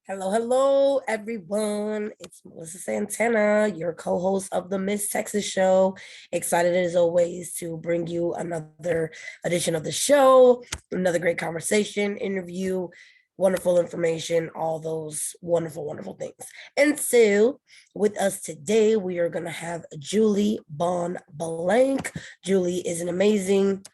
Hello, everyone. It's Melissa Santana, your co-host of the Miss Texas Show. Excited as always to bring you another edition of the show, another great conversation, interview, wonderful information, all those wonderful, wonderful things. And so, with us today, we are going to have Julie Bonn Blank. Julie is an amazing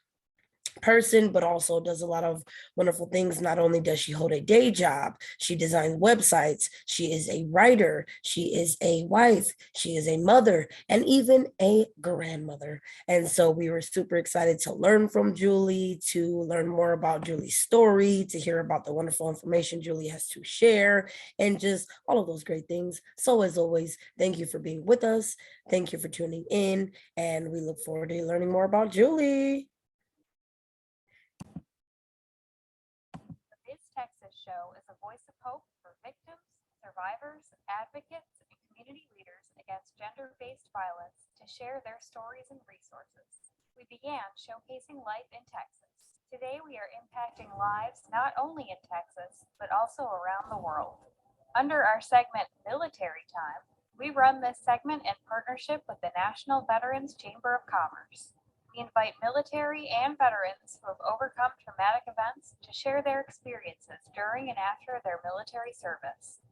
person, but also does a lot of wonderful things. Not only does she hold a day job, she designs websites, she is a writer, she is a wife, she is a mother, and even a grandmother. And so we were super excited to learn from Julie, to learn more about Julie's story, to hear about the wonderful information Julie has to share, and just all of those great things. So as always, thank you for being with us. Thank you for tuning in, and we look forward to learning more about Julie. Texas Show is a voice of hope for victims, survivors, advocates, and community leaders against gender-based violence to share their stories and resources. We began showcasing life in Texas. Today we are impacting lives not only in Texas, but also around the world. Under our segment Military Time, we run this segment in partnership with the National Veterans Chamber of Commerce. We invite military and veterans who have overcome traumatic events to share their experiences during and after their military service.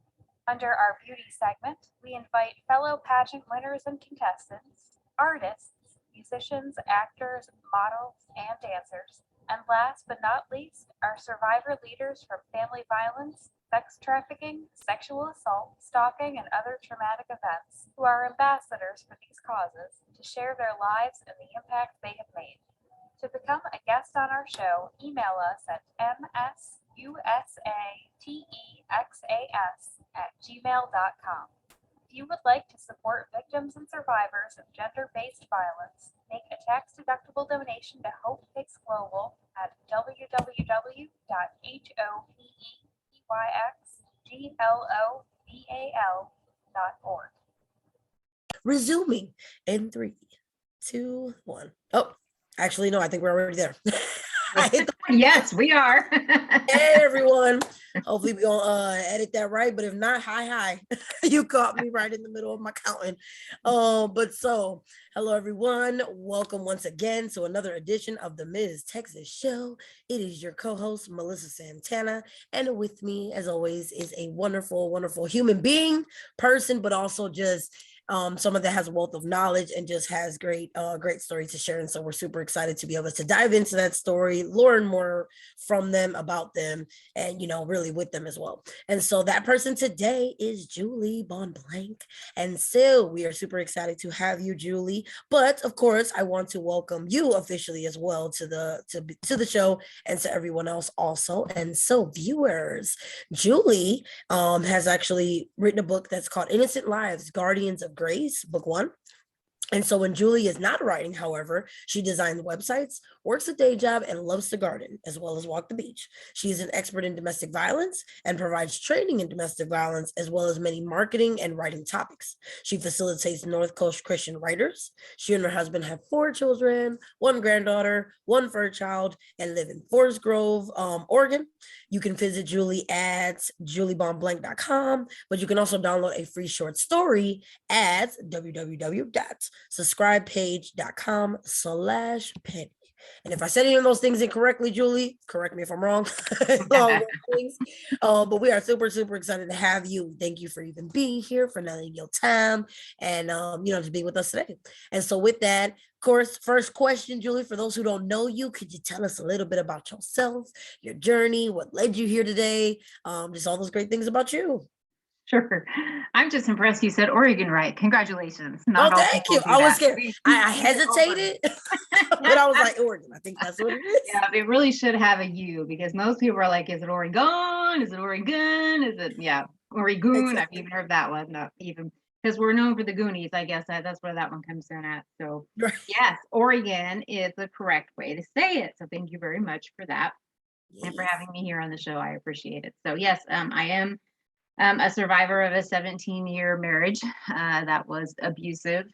Under our beauty segment, we invite fellow pageant winners and contestants, artists, musicians, actors, models, and dancers, and last but not least, our survivor leaders from family violence, sex trafficking, sexual assault, stalking, and other traumatic events, who are ambassadors for these causes to share their lives and the impact they have made. To become a guest on our show, email us at msusatexas@gmail.com. If you would like to support victims and survivors of gender-based violence, make a tax-deductible donation to Hope Fix Global at www.hopeyxglobal.org. Resuming in 3, 2, 1. Oh, actually, no, I think we're already there. Yes, we are. Hey, everyone. Hopefully we're gonna edit that right, but if not, hi. You caught me right in the middle of my counting. Hello everyone. Welcome once again to another edition of the Ms. Texas Show. It is your co-host, Melissa Santana, and with me, as always, is a wonderful, wonderful human being, person, but also just someone that has a wealth of knowledge and just has great stories to share. And so we're super excited to be able to dive into that story, learn more from them, about them, and really with them as well. And so that person today is Julie Bonn Blank. And so we are super excited to have you, Julie. But of course, I want to welcome you officially as well to the show, and to everyone else also. And so viewers, Julie has actually written a book that's called Innocent Lives, Guardians of Grace, book 1. And so when Julie is not writing, however, she designs websites, works a day job, and loves to garden, as well as walk the beach. She is an expert in domestic violence and provides training in domestic violence, as well as many marketing and writing topics. She facilitates North Coast Christian writers. She and her husband have 4 children, 1 granddaughter, 1 fur child, and live in Forest Grove, Oregon. You can visit Julie at juliebonblank.com, but you can also download a free short story at www.subscribepage.com/penny. And if I said any of those things incorrectly, Julie, correct me if I'm wrong. But we are super, super excited to have you. Thank you for even being here, for letting your time, and to be with us today. And so with that, of course, first question, Julie, for those who don't know you, could you tell us a little bit about yourself, your journey, what led you here today, just all those great things about you? Sure. I'm just impressed you said Oregon right. Congratulations. Not thank you. I was scared. I hesitated, but I was like, Oregon. I think that's what it is. Yeah, it really should have a U, because most people are like, is it Oregon? Is it Oregon? Is it, Oregon? Exactly. I've even heard that one. Not even, because we're known for the Goonies, I guess that's where that one comes in at. So yes, Oregon is the correct way to say it. So thank you very much for that. Yes. And for having me here on the show. I appreciate it. So yes, I am a survivor of a 17-year marriage that was abusive.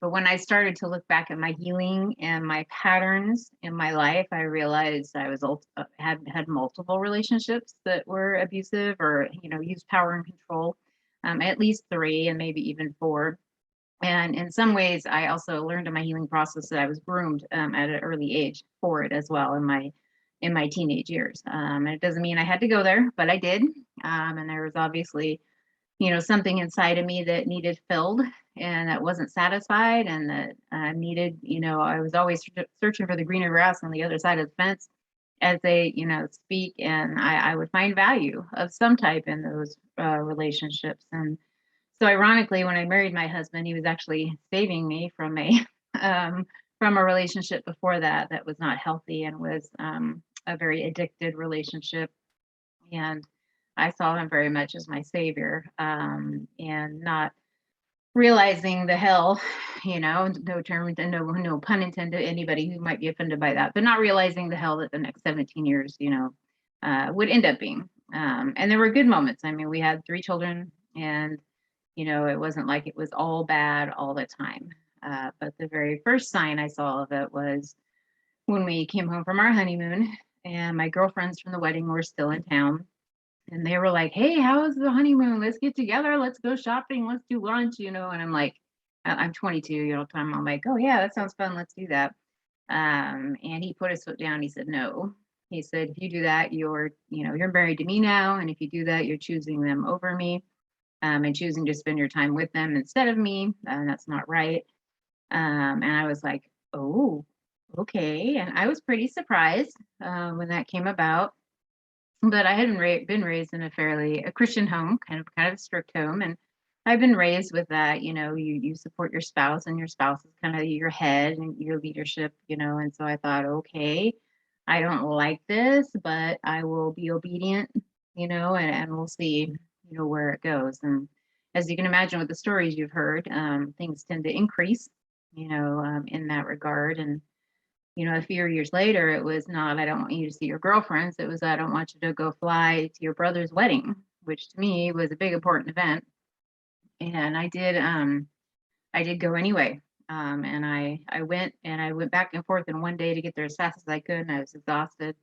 But when I started to look back at my healing and my patterns in my life, I realized I was had multiple relationships that were abusive or used power and control, at least 3 and maybe even 4. And in some ways, I also learned in my healing process that I was groomed at an early age for it as well in my teenage years. And it doesn't mean I had to go there, but I did. And there was obviously something inside of me that needed filled and that wasn't satisfied and that needed, I was always searching for the greener grass on the other side of the fence as they, speak. And I would find value of some type in those relationships. And so ironically, when I married my husband, he was actually saving me from a relationship before that was not healthy and was a very addicted relationship. And I saw him very much as my savior, and not realizing the hell, no term, no pun intended to anybody who might be offended by that, but not realizing the hell that the next 17 years, would end up being. And there were good moments. I mean, we had 3 children, and it wasn't like it was all bad all the time. But the very first sign I saw of it was when we came home from our honeymoon, and my girlfriends from the wedding were still in town. And they were like, "Hey, how was the honeymoon? Let's get together. Let's go shopping. Let's do lunch." And I'm like, I'm 22, time. I'm like, "Oh yeah, that sounds fun. Let's do that." And he put his foot down. He said, "No." He said, "If you do that, you're married to me now. And if you do that, you're choosing them over me, and choosing to spend your time with them instead of me. And that's not right." And I was like, "Oh, okay." And I was pretty surprised when that came about. But I hadn't been raised in a Christian home, kind of a strict home, and I've been raised with that. You support your spouse, and your spouse is kind of your head and your leadership. And so I thought, okay, I don't like this, but I will be obedient. And we'll see, where it goes. And as you can imagine, with the stories you've heard, things tend to increase, in that regard. And a few years later, it was not, "I don't want you to see your girlfriends." It was, "I don't want you to go fly to your brother's wedding," which to me was a big important event. And I did go anyway. And I went back and forth in one day to get there as fast as I could, and I was exhausted.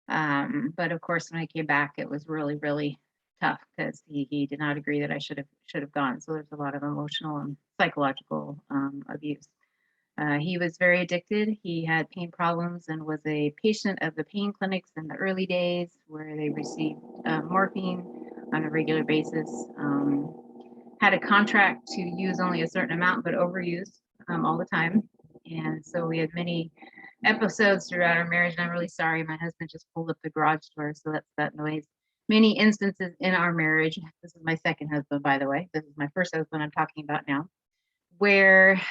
But of course, when I came back, it was really, really tough because he did not agree that I should have gone. So there's a lot of emotional and psychological abuse. He was very addicted. He had pain problems and was a patient of the pain clinics in the early days where they received morphine on a regular basis. Had a contract to use only a certain amount, but overused all the time. And so we had many episodes throughout our marriage. And I'm really sorry, my husband just pulled up the garage door, so that's that noise. Many instances in our marriage. This is my second husband, by the way. This is my first husband I'm talking about now, where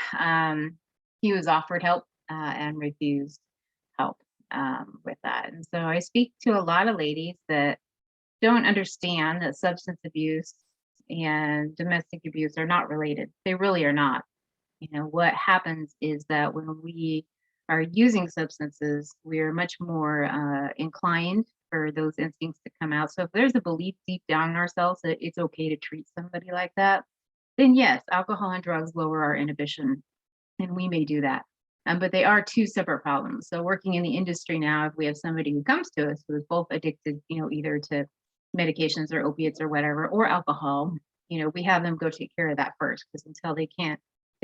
he was offered help and refused help with that. And so I speak to a lot of ladies that don't understand that substance abuse and domestic abuse are not related. They really are not. What happens is that when we are using substances, we are much more inclined for those instincts to come out. So if there's a belief deep down in ourselves that it's okay to treat somebody like that, then yes, alcohol and drugs lower our inhibition, and we may do that. But they are 2 separate problems. So working in the industry now, if we have somebody who comes to us who is both addicted, either to medications or opiates or whatever, or alcohol, we have them go take care of that first, because until they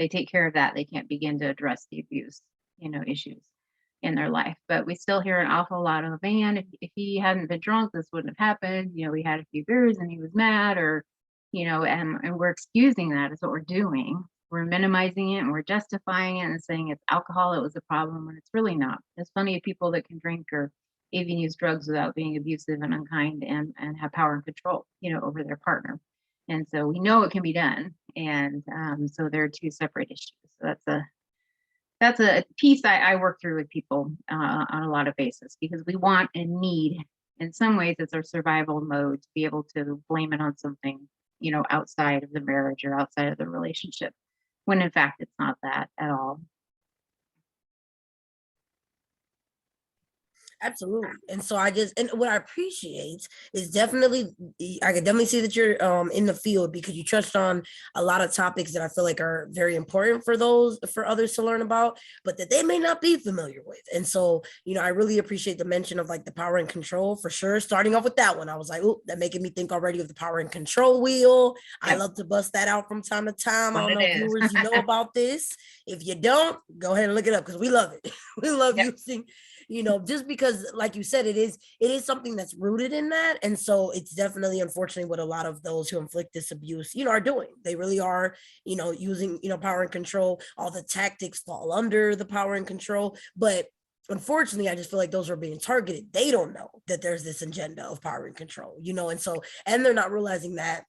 take care of that, they can't begin to address the abuse, issues in their life. But we still hear an awful lot of, "Man, if he hadn't been drunk, this wouldn't have happened. We had a few beers and he was mad," or, and we're excusing that is what we're doing. We're minimizing it and we're justifying it and saying it's alcohol, it was a problem, when it's really not. There's plenty of people that can drink or even use drugs without being abusive and unkind and have power and control, over their partner. And so we know it can be done. And so there are 2 separate issues. So that's a piece I work through with people on a lot of basis, because we want and need, in some ways, it's our survival mode to be able to blame it on something, outside of the marriage or outside of the relationship, when in fact it's not that at all. Absolutely. And so and what I appreciate is definitely, I can definitely see that you're in the field, because you touched on a lot of topics that I feel like are very important for others to learn about, but that they may not be familiar with. And so, I really appreciate the mention of like the power and control for sure. Starting off with that one, I was like, oh, that making me think already of the power and control wheel. I love to bust that out from time to time. I don't know, viewers, you know about this. If you don't, go ahead and look it up, because we love it. We love using, just because, like you said, it is something that's rooted in that. And so it's definitely, unfortunately, what a lot of those who inflict this abuse, are doing. They really are, using, power and control. All the tactics fall under the power and control. But unfortunately, I just feel like those are being targeted. They don't know that there's this agenda of power and control, and they're not realizing that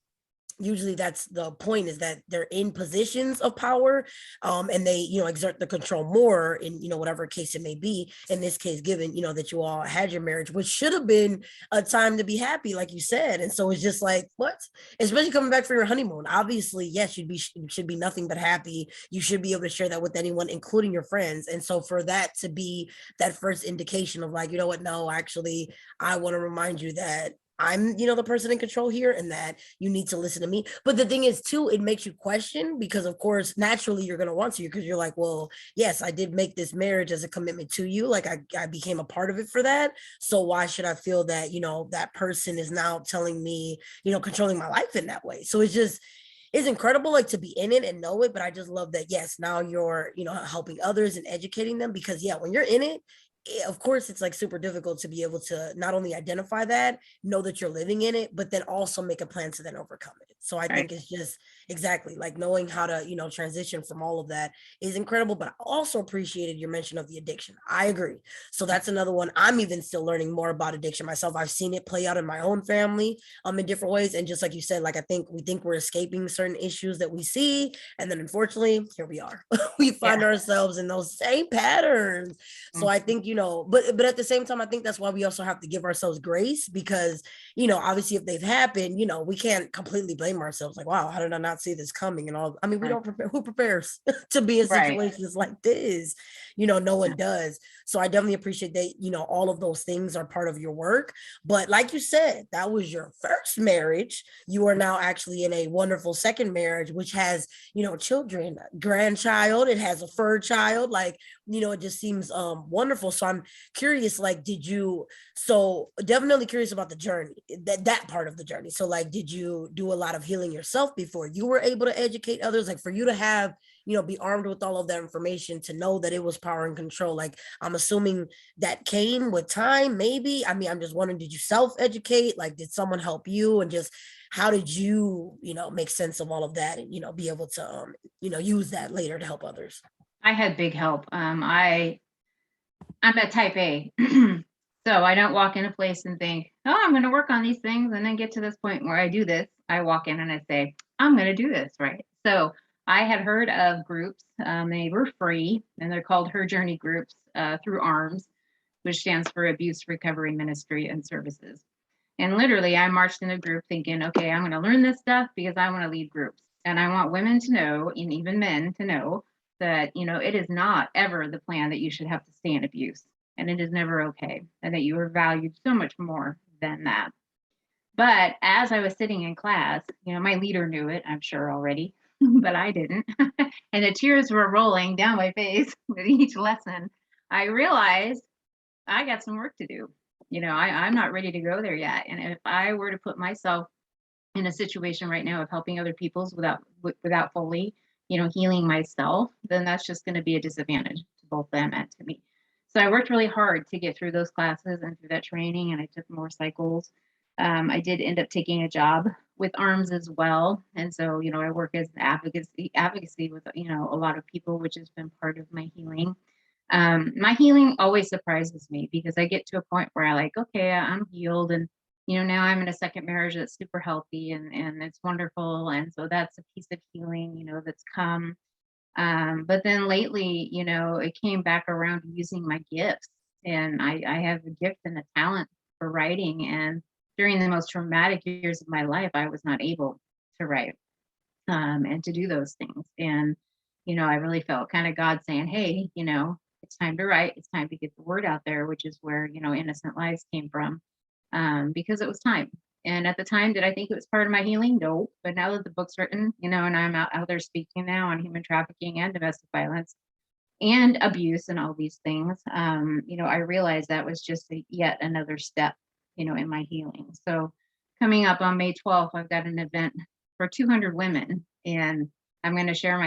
usually that's the point, is that they're in positions of power, and they exert the control more in whatever case it may be. In this case, given that you all had your marriage, which should have been a time to be happy, like you said. And so it's just like, what, especially coming back for your honeymoon, obviously, yes, you should be nothing but happy. You should be able to share that with anyone, including your friends. And so for that to be that first indication of like, you know what, no, actually, I want to remind you that I'm, the person in control here, and that you need to listen to me. But the thing is, too, it makes you question, because of course, naturally, you're going to want to, because you're like, well, yes, I did make this marriage as a commitment to you. Like I became a part of it for that. So why should I feel that, that person is now telling me, controlling my life in that way? So it's incredible, like, to be in it and know it. But I just love that, yes, now you're, helping others and educating them, because yeah, when you're in it, of course, it's like super difficult to be able to not only identify that, know that you're living in it, but then also make a plan to then overcome it. So I think it's just exactly like knowing how to, transition from all of that is incredible. But I also appreciated your mention of the addiction. I agree. So that's another one. I'm even still learning more about addiction myself. I've seen it play out in my own family, in different ways. And just like you said, like, we think we're escaping certain issues that we see. And then unfortunately, here we are. We find ourselves in those same patterns. So I think, but at the same time, I think that's why we also have to give ourselves grace, because, obviously if they've happened, we can't completely blame ourselves. Like, wow, how did I not see this coming? And all, I mean, we don't prepare, who prepares to be in situations like this? No one does. So I definitely appreciate that, all of those things are part of your work. But like you said, that was your first marriage. You are now actually in a wonderful second marriage, which has, children, grandchild, it has a fur child, like, it just seems wonderful. So I'm curious, like, definitely curious about the journey, that part of the journey. So like, did you do a lot of healing yourself before you were able to educate others? Like, for you to have, be armed with all of that information to know that it was power and control, like, I'm assuming that came with time, maybe. I mean, I'm just wondering, did you self-educate? Like, did someone help you? And just how did you, make sense of all of that, and, be able to, use that later to help others? I had big help. I'm a type A. So I don't walk in a place and think, oh, I'm going to work on these things and then get to this point where I do this. I walk in and I say, I'm going to do this, right? So I had heard of groups. They were free, and they're called Her Journey groups, through ARMS, which stands for Abuse Recovery Ministry and Services. And literally, I marched in a group thinking, okay, I'm going to learn this stuff because I want to lead groups. And I want women to know, and even men to know, that, it is not ever the plan that you should have to stay in abuse. And it is never okay. And that you are valued so much more than that. But as I was sitting in class, my leader knew it, I'm sure already, but I didn't. And the tears were rolling down my face with each lesson. I realized I got some work to do. I'm not ready to go there yet. And if I were to put myself in a situation right now of helping other people's without fully, healing myself, then that's just going to be a disadvantage to both them and to me. So I worked really hard to get through those classes and through that training, and I took more cycles. I did end up taking a job with ARMS as well. And so, I work as an advocacy with, a lot of people, which has been part of my healing. My healing always surprises me, because I get to a point where I like, okay, I'm healed. And, now I'm in a second marriage that's super healthy, and it's wonderful. And so that's a piece of healing, that's come. But then lately, it came back around to using my gifts. And I have a gift and a talent for writing. And during the most traumatic years of my life, I was not able to write, and to do those things. And, I really felt kind of God saying, hey, it's time to write. It's time to get the word out there, which is where, Innocent Lives came from, because it was time. And at the time, did I think it was part of my healing? No. But now that the book's written, and I'm out there speaking now on human trafficking and domestic violence and abuse and all these things, I realized that was just yet another step, in my healing. So coming up on May 12th, I've got an event for 200 women, and I'm going to share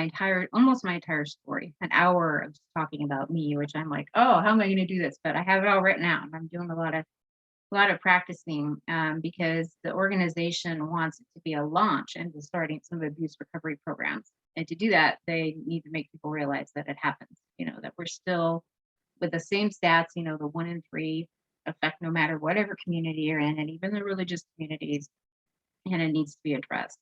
almost my entire story, an hour of talking about me, which I'm like, oh, how am I going to do this? But I have it all written out, and I'm doing a lot of practicing, because the organization wants it to be a launch into starting some abuse recovery programs. And to do that, they need to make people realize that it happens, that we're still with the same stats, the 1 in 3 affect no matter whatever community you're in, and even the religious communities, and it needs to be addressed.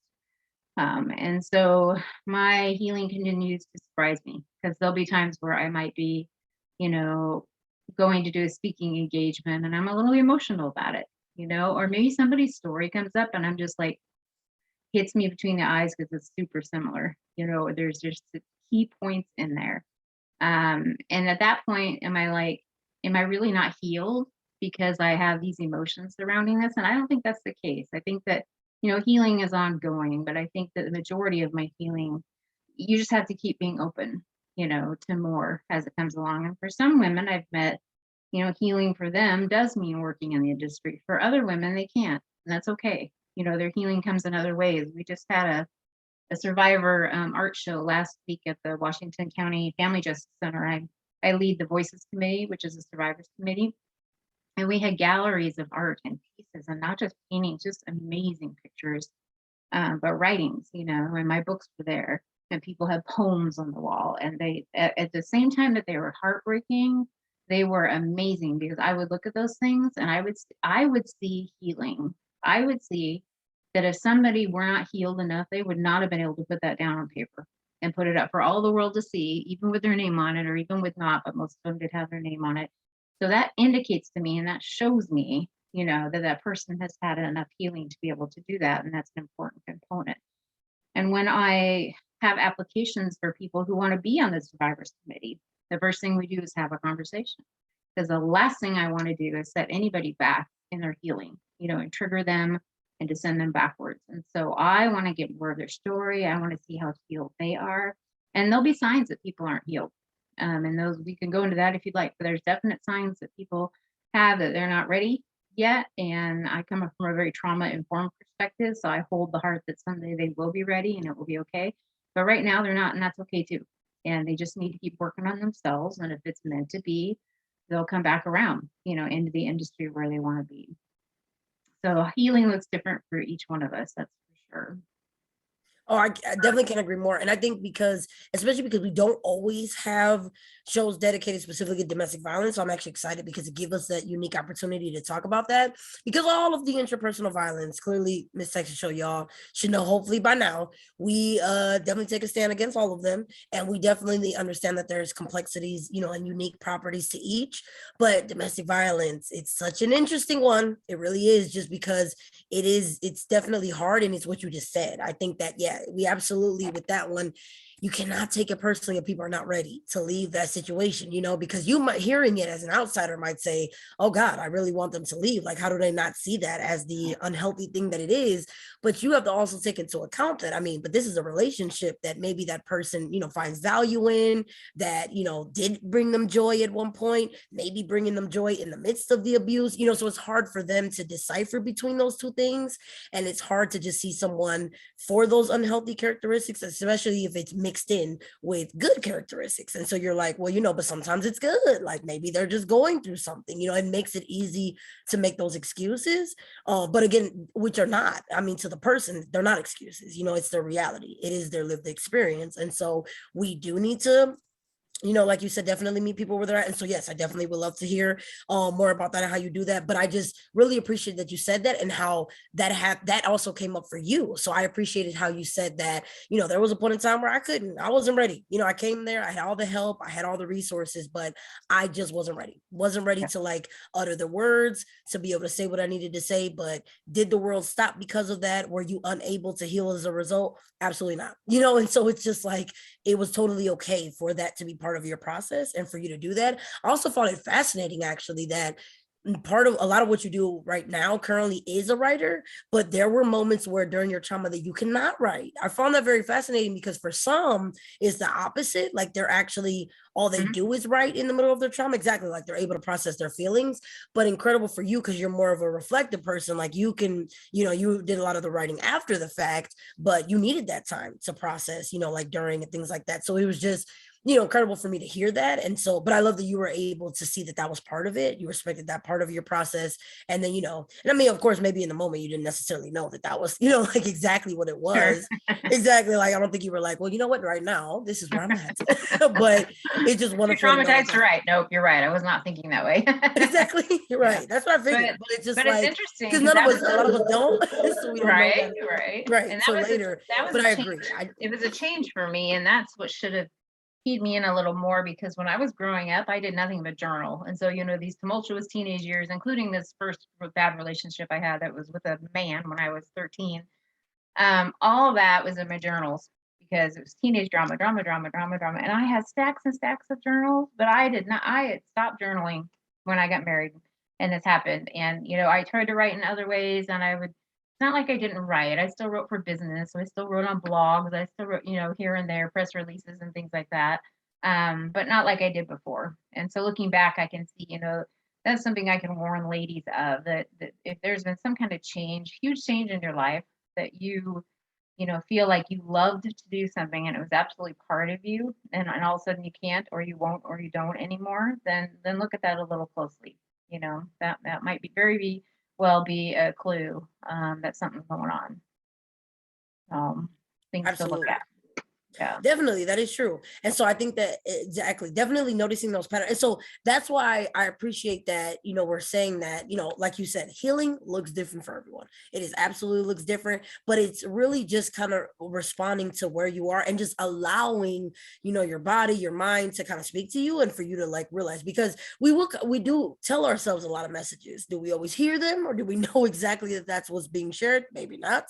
And so my healing continues to surprise me, because there'll be times where I might be, going to do a speaking engagement and I'm a little emotional about it, or maybe somebody's story comes up and I'm just like, hits me between the eyes because it's super similar. There's just the key points in there. And at that point, am I really not healed because I have these emotions surrounding this? And I don't think that's the case. I think that, healing is ongoing, but I think that the majority of my healing, you just have to keep being open, to more as it comes along. And for some women I've met, healing for them does mean working in the industry. For other women, they can't, and that's okay. Their healing comes in other ways. We just had a survivor art show last week at the Washington County Family Justice Center. I lead the Voices Committee, which is a survivors committee. And we had galleries of art and pieces, and not just paintings, just amazing pictures, but writings, and my books were there, and people had poems on the wall. And they, at the same time that they were heartbreaking, they were amazing, because I would look at those things and I would see healing. I would see that if somebody were not healed enough, they would not have been able to put that down on paper and put it up for all the world to see, even with their name on it, or even with not, but most of them did have their name on it. So that indicates to me, and that shows me, that person has had enough healing to be able to do that. And that's an important component. And when I have applications for people who want to be on the survivors committee, the first thing we do is have a conversation, because the last thing I want to do is set anybody back in their healing, and trigger them and to send them backwards. And so I want to get more of their story. I want to see how healed they are. And there'll be signs that people aren't healed. And those, we can go into that if you'd like, but there's definite signs that people have that they're not ready yet. And I come from a very trauma informed perspective. So I hold the heart that someday they will be ready and it will be okay. But right now they're not, and that's okay too. And they just need to keep working on themselves. And if it's meant to be, they'll come back around, into the industry where they want to be. So healing looks different for each one of us, that's for sure. Oh, I definitely can't agree more. And I think especially because we don't always have shows dedicated specifically to domestic violence. So I'm actually excited because it gives us that unique opportunity to talk about that. Because all of the interpersonal violence, clearly, TheMsTexasShow, y'all should know, hopefully by now, we definitely take a stand against all of them. And we definitely understand that there's complexities, and unique properties to each. But domestic violence, it's such an interesting one. It really is, just because it's definitely hard, and it's what you just said. I think that, yeah, we absolutely, with that one, you cannot take it personally if people are not ready to leave that situation, because you might, hearing it as an outsider, might say, oh God, I really want them to leave. Like, how do they not see that as the unhealthy thing that it is? But you have to also take into account that, but this is a relationship that maybe that person, finds value in, that, did bring them joy at one point, maybe bringing them joy in the midst of the abuse, so it's hard for them to decipher between those two things. And it's hard to just see someone for those unhealthy characteristics, especially if it's mixed in with good characteristics. And so you're like, well, but sometimes it's good. Like, maybe they're just going through something, it makes it easy to make those excuses. But again, which are not, to the person, they're not excuses, it's their reality. It is their lived experience. And so we do need to, like you said, definitely meet people where they're at. And so, yes, I definitely would love to hear more about that and how you do that. But I just really appreciate that you said that, and how that also came up for you. So I appreciated how you said that, there was a point in time where I wasn't ready. I came there, I had all the help, I had all the resources, but I just wasn't ready to like utter the words, to be able to say what I needed to say. But did the world stop because of that? Were you unable to heal as a result? Absolutely not. And so it's just like, it was totally okay for that to be part part of your process. And for you to do that, I also found it fascinating actually that part of a lot of what you do right now currently is a writer, but there were moments where during your trauma that you cannot write. I found that very fascinating because for some it's the opposite. Like they're actually all they do is write in the middle of their trauma. Exactly. Like they're able to process their feelings, but incredible for you because you're more of a reflective person. Like you can, you did a lot of the writing after the fact, but you needed that time to process, like during and things like that. So it was just incredible for me to hear that. And so, but I love that you were able to see that that was part of it. You respected that part of your process. And then, and I mean, of course, maybe in the moment you didn't necessarily know that that was, like exactly what it was. Sure. Exactly. Like, I don't think you were like, well, you know what, right now, this is where I'm at. But it's just You're wonderful to know traumatized, that. right? Nope, you're right. I was not thinking that way. Exactly. You're Yeah. right. That's what I figured. But it's just But it's like, interesting because because none of that us, was a lot of us don't. So we don't know right, that. right. Right. And So that was later, a but I change. agree. It was a change for me, and that's what should have keyed me in a little more because when I was growing up, I did nothing but journal. And so, these tumultuous teenage years, including this first bad relationship I had that was with a man when I was 13, all of that was in my journals because it was teenage drama, drama, drama, drama, drama. And I had stacks and stacks of journals, but I had stopped journaling when I got married and this happened. And, I tried to write in other ways and it's not like I didn't write. I still wrote for business. So I still wrote on blogs. I still wrote, here and there, press releases and things like that. But not like I did before. And so looking back, I can see, that's something I can warn ladies of that if there's been some kind of change, huge change in your life, that you feel like you loved to do something and it was absolutely part of you and all of a sudden you can't or you won't or you don't anymore, then look at that a little closely. That might be a clue that something's going on. Things to look Absolutely. at. Yeah. Definitely, that is true. And so I think that exactly, definitely noticing those patterns. And so that's why I appreciate that, we're saying that, like you said, healing looks different for everyone. It is absolutely looks different, but it's really just kind of responding to where you are and just allowing, your body, your mind to kind of speak to you and for you to like realize, because we do tell ourselves a lot of messages. Do we always hear them or do we know exactly that that's what's being shared? Maybe not.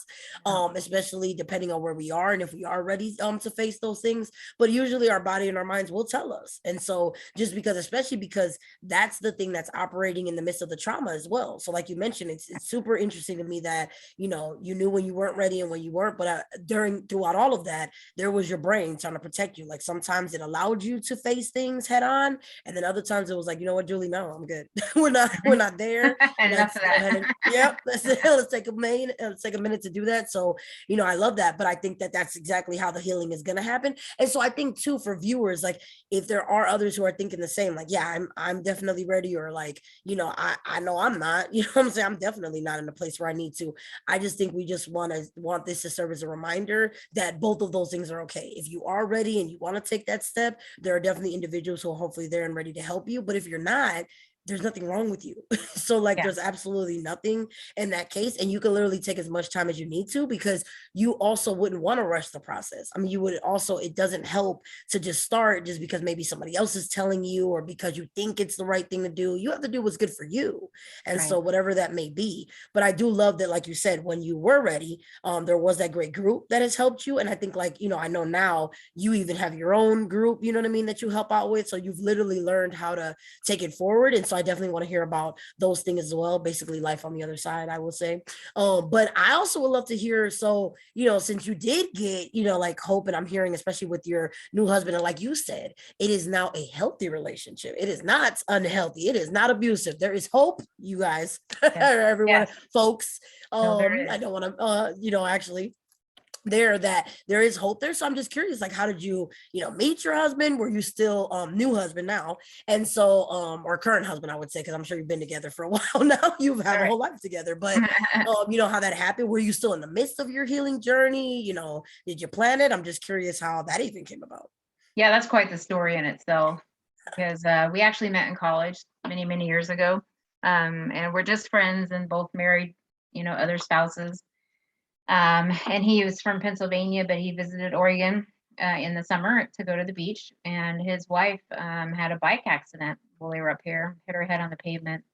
Especially depending on where we are and if we are ready to face those things, but usually our body and our minds will tell us. And so just because, especially because that's the thing that's operating in the midst of the trauma as well. So like you mentioned, it's super interesting to me that, you knew when you weren't ready and when you weren't, but throughout all of that, there was your brain trying to protect you. Like sometimes it allowed you to face things head on. And then other times it was like, you know what, Julie, no, I'm good. we're not there. Enough of that. Yep. Let's take a minute to do that. So, I love that, but I think that that's exactly how the healing is going to happen. And so I think too, for viewers, like if there are others who are thinking the same, like, yeah, I'm definitely ready, or like, I know I'm not, what I'm saying? I'm definitely not in a place where I need to. I just think we just want this to serve as a reminder that both of those things are okay. If you are ready and you want to take that step, there are definitely individuals who are hopefully there and ready to help you. But if you're not, there's nothing wrong with you. So like Yeah. there's absolutely nothing in that case. And you can literally take as much time as you need to, because you also wouldn't want to rush the process. I mean, you would also, it doesn't help to just start just because maybe somebody else is telling you or because you think it's the right thing to do. You have to do what's good for you. And Right. so whatever that may be. But I do love that, like you said, when you were ready, there was that great group that has helped you. And I think like, I know now you even have your own group, you know what I mean, that you help out with. So you've literally learned how to take it forward. And so I definitely want to hear about those things as well. Basically life on the other side, I will say. But I also would love to hear, so, since you did get, like hope, and I'm hearing, especially with your new husband, and like you said, it is now a healthy relationship. It is not unhealthy. It is not abusive. There is hope, you guys, Yes. everyone, Yes. folks. No, there is. I don't want to, actually that there is hope there. So I'm just curious, like, how did you, meet your husband? Were you still new husband now? And so, or current husband, I would say, because I'm sure you've been together for a while now. You've had a whole life together, but how that happened. Were you still in the midst of your healing journey? Did you plan it? I'm just curious how that even came about. Yeah, that's quite the story in itself because we actually met in college many, many years ago. And we're just friends and both married, other spouses. And he was from Pennsylvania, but he visited Oregon in the summer to go to the beach. And his wife had a bike accident while they were up here, hit her head on the pavement,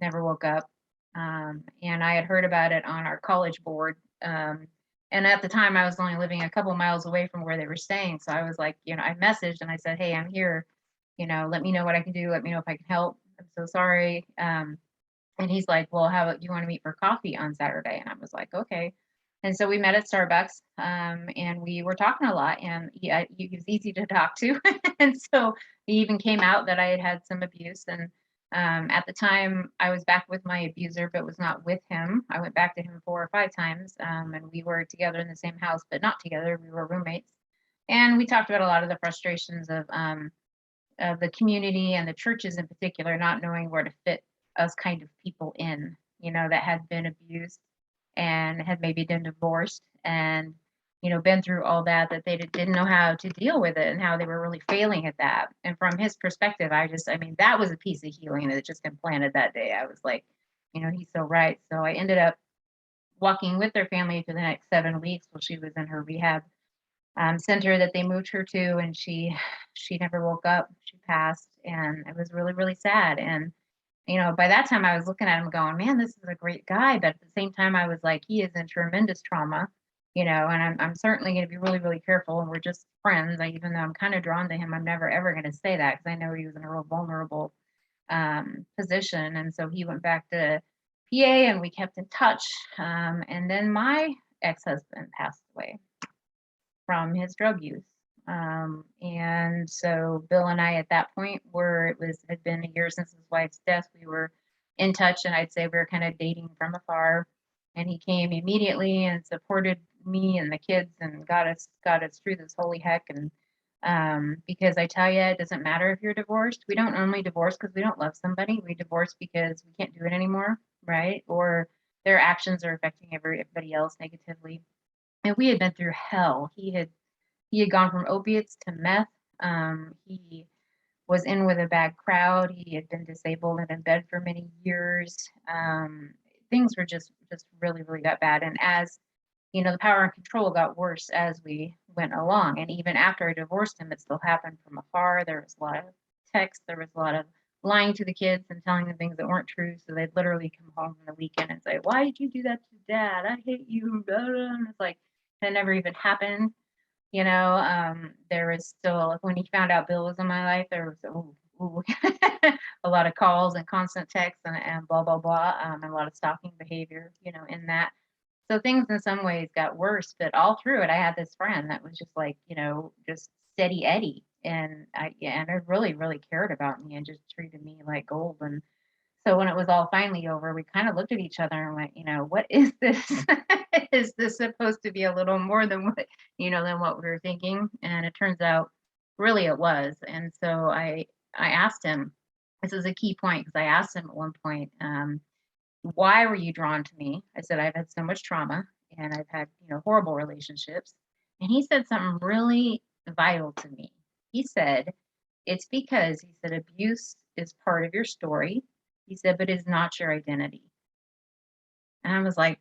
never woke up. And I had heard about it on our college board. And at the time, I was only living a couple miles away from where they were staying. So I was like, I messaged and I said, "Hey, I'm here. Let me know what I can do. Let me know if I can help. I'm so sorry." And he's like, "Well, how about you want to meet for coffee on Saturday?" And I was like, "Okay." And so we met at Starbucks, and we were talking a lot, and he was easy to talk to. And so he even came out that I had had some abuse. And at the time, I was back with my abuser, but was not with him. I went back to him 4 or 5 times, and we were together in the same house, but not together. We were roommates. And we talked about a lot of the frustrations of the community and the churches in particular, not knowing where to fit us kind of people in, that had been abused and had maybe been divorced and, been through all that they didn't know how to deal with it and how they were really failing at that. And from his perspective, I mean, that was a piece of healing that just implanted that day. I was like, he's so right. So I ended up walking with their family for the next 7 weeks while she was in her rehab center that they moved her to, and she never woke up. She passed, and it was really really sad. And by that time I was looking at him going, man, this is a great guy, but at the same time I was like, he is in tremendous trauma, and I'm certainly going to be really really careful. And we're just friends. Even though I'm kind of drawn to him, I'm never ever going to say that because I know he was in a real vulnerable position. And so he went back to PA, and we kept in touch. And then my ex-husband passed away from his drug use. And so Bill and I, at that point, had been a year since his wife's death. We were in touch, and I'd say we were kind of dating from afar. And he came immediately and supported me and the kids and got us through this holy heck. And because I tell you, it doesn't matter if you're divorced. We don't only divorce because we don't love somebody. We divorce because we can't do it anymore, right? Or their actions are affecting everybody else negatively. And we had been through hell. He had gone from opiates to meth. He was in with a bad crowd. He had been disabled and in bed for many years. Things were just really really got bad. And as the power and control got worse as we went along. And even after I divorced him, it still happened from afar. There was a lot of text. There was a lot of lying to the kids and telling them things that weren't true. So they'd literally come home on the weekend and say, "Why did you do that to Dad? I hate you." Blah, blah. And it's like, that never even happened. There was still, when he found out Bill was in my life, there was ooh, a lot of calls and constant texts and blah, blah, blah, and a lot of stalking behavior, in that. So things in some ways got worse, but all through it, I had this friend that was just like, just steady Eddie. And I really, really cared about me and just treated me like gold. And so when it was all finally over, we kind of looked at each other and went, what is this? Is this supposed to be a little more than what we were thinking? And it turns out really it was. And so I asked him, this is a key point because I asked him at one point, why were you drawn to me? I said, I've had so much trauma and I've had, horrible relationships. And he said something really vital to me. He said, it's because, he said, abuse is part of your story. He said, but it's not your identity. And I was like,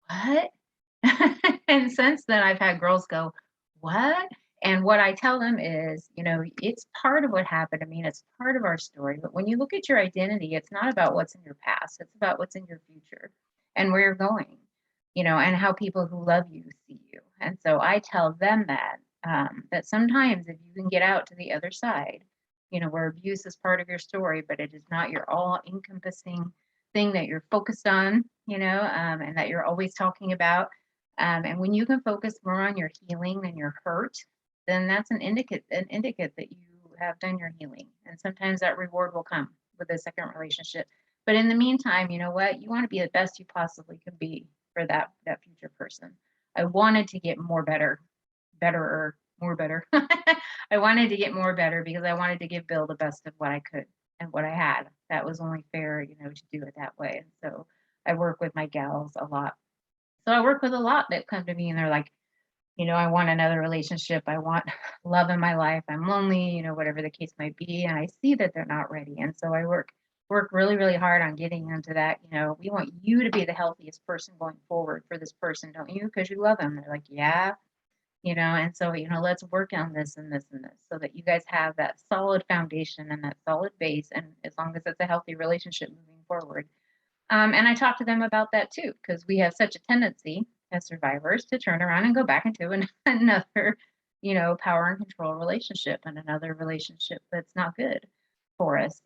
what? And since then, I've had girls go, what? And what I tell them is, it's part of what happened. I mean, it's part of our story. But when you look at your identity, it's not about what's in your past, it's about what's in your future and where you're going, and how people who love you see you. And so I tell them that sometimes if you can get out to the other side, where abuse is part of your story, but it is not your all encompassing thing that you're focused on, and that you're always talking about. And when you can focus more on your healing than your hurt, then that's an indicate that you have done your healing. And sometimes that reward will come with a second relationship. But in the meantime, you know what? You want to be the best you possibly can be for that future person. I wanted to get betterer, more better. I wanted to get more better because I wanted to give Bill the best of what I could and what I had. That was only fair, to do it that way. And so I work with my gals a lot. So I work with a lot that come to me and they're like, I want another relationship. I want love in my life. I'm lonely, whatever the case might be. And I see that they're not ready. And so I work really, really hard on getting into that. We want you to be the healthiest person going forward for this person, don't you? Because you love them. They're like, yeah, and so, let's work on this and this and this so that you guys have that solid foundation and that solid base. And as long as it's a healthy relationship moving forward. And I talk to them about that too, because we have such a tendency as survivors to turn around and go back into another, power and control relationship, and another relationship that's not good for us.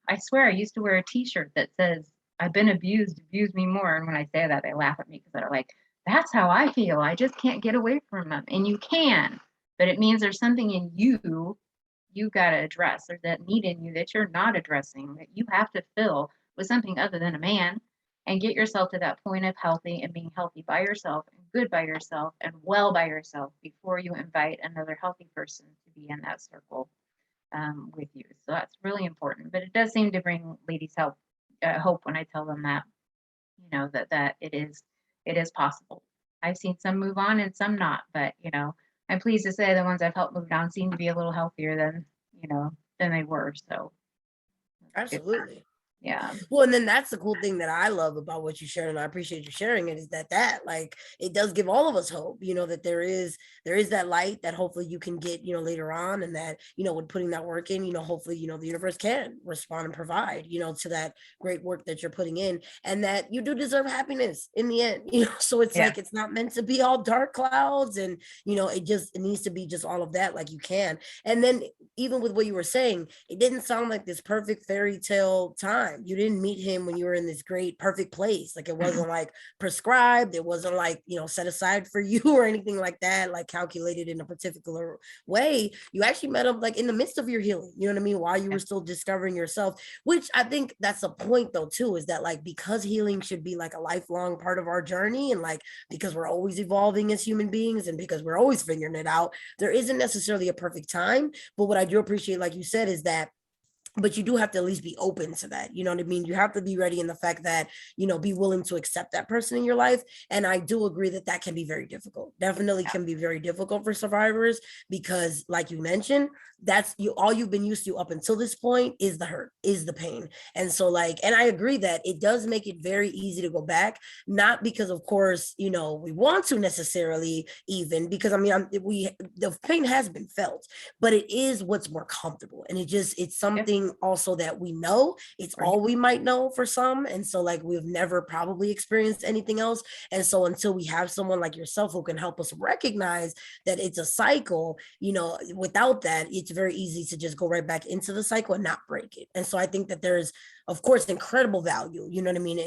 I swear I used to wear a t-shirt that says, I've been abused, abuse me more. And when I say that, they laugh at me because they're like, that's how I feel. I just can't get away from them. And you can, but it means there's something in you got to address. There's that need in you that you're not addressing, that you have to fill with something other than a man, and get yourself to that point of healthy and being healthy by yourself and good by yourself and well by yourself before you invite another healthy person to be in that circle with you. So that's really important. But it does seem to bring ladies hope when I tell them that, that it is possible. I've seen some move on and some not, but I'm pleased to say the ones I've helped move on seem to be a little healthier than they were. So that's good. Absolutely. Yeah. Well, and then that's the cool thing that I love about what you share, and I appreciate you sharing it, is that like it does give all of us hope, that there is that light that hopefully you can get, later on, and that, with putting that work in, hopefully, the universe can respond and provide, to that great work that you're putting in, and that you do deserve happiness in the end, so it's Yeah. like it's not meant to be all dark clouds, and it needs to be just all of that, like you can. And then even with what you were saying, it didn't sound like this perfect fairy tale time. You didn't meet him when you were in this great, perfect place. Like it wasn't like prescribed. It wasn't like, set aside for you or anything like that, like calculated in a particular way. You actually met him like in the midst of your healing, you know what I mean? While you were still discovering yourself, which I think that's the point though, too, is that like, because healing should be like a lifelong part of our journey, and like, because we're always evolving as human beings, and because we're always figuring it out, there isn't necessarily a perfect time. But what I do appreciate, like you said, is that, but you do have to at least be open to that. You know what I mean? You have to be ready in the fact that, be willing to accept that person in your life. And I do agree that that can be very difficult. Definitely can be very difficult for survivors, because like you mentioned, that's all you've been used to up until this point is the hurt, is the pain. And so like, and I agree that it does make it very easy to go back, not because of course, we want to necessarily, even because I mean, the pain has been felt, but it is what's more comfortable. And it's something also that we know, it's all we might know for some. And so like, we've never probably experienced anything else. And so until we have someone like yourself who can help us recognize that it's a cycle, without that, it's very easy to just go right back into the cycle and not break it. And so I think that there's, of course, incredible value, you know what I mean,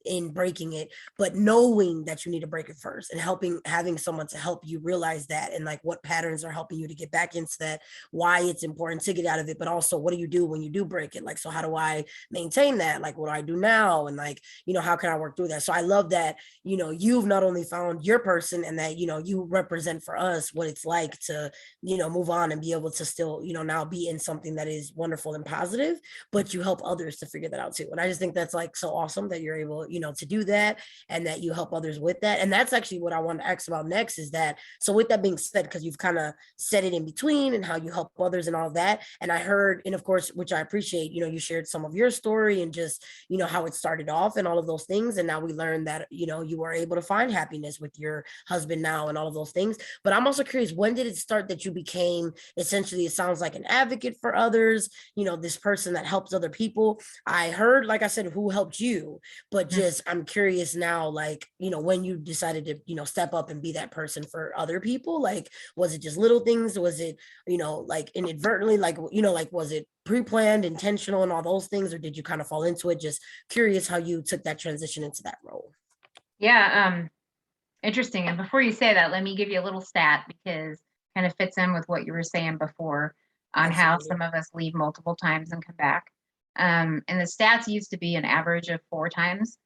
in breaking it, but knowing that you need to break it first, and having someone to help you realize that, and like what patterns are helping you to get back into that, why it's important to get out of it, but also what do you do when you do break it? Like, so how do I maintain that? Like, what do I do now? And like, how can I work through that? So I love that, you've not only found your person, and that, you represent for us what it's like to, move on and be able to still, now be in something that is wonderful and positive, but you help others to figure that out too. And I just think that's like so awesome that you're able, to do that, and that you help others with that. And that's actually what I want to ask about next, is that, so with that being said, because you've kind of said it in between and how you help others and all that. And I heard, and of course, which I appreciate, you shared some of your story, and just, how it started off and all of those things. And now we learned that, you were able to find happiness with your husband now and all of those things. But I'm also curious, when did it start that you became, essentially, it sounds like, an advocate for others, this person that helps other people? I heard, like I said, who helped you, but just, I'm curious now, like, when you decided to, step up and be that person for other people, like, was it just little things? Was it, like inadvertently, like, like, was it pre-planned, intentional, and all those things, or did you kind of fall into it? Just curious how you took that transition into that role. Yeah. Interesting. And before you say that, let me give you a little stat, because kind of fits in with what you were saying before on how Absolutely. some of us leave multiple times and come back. And the stats used to be an average of 4 times,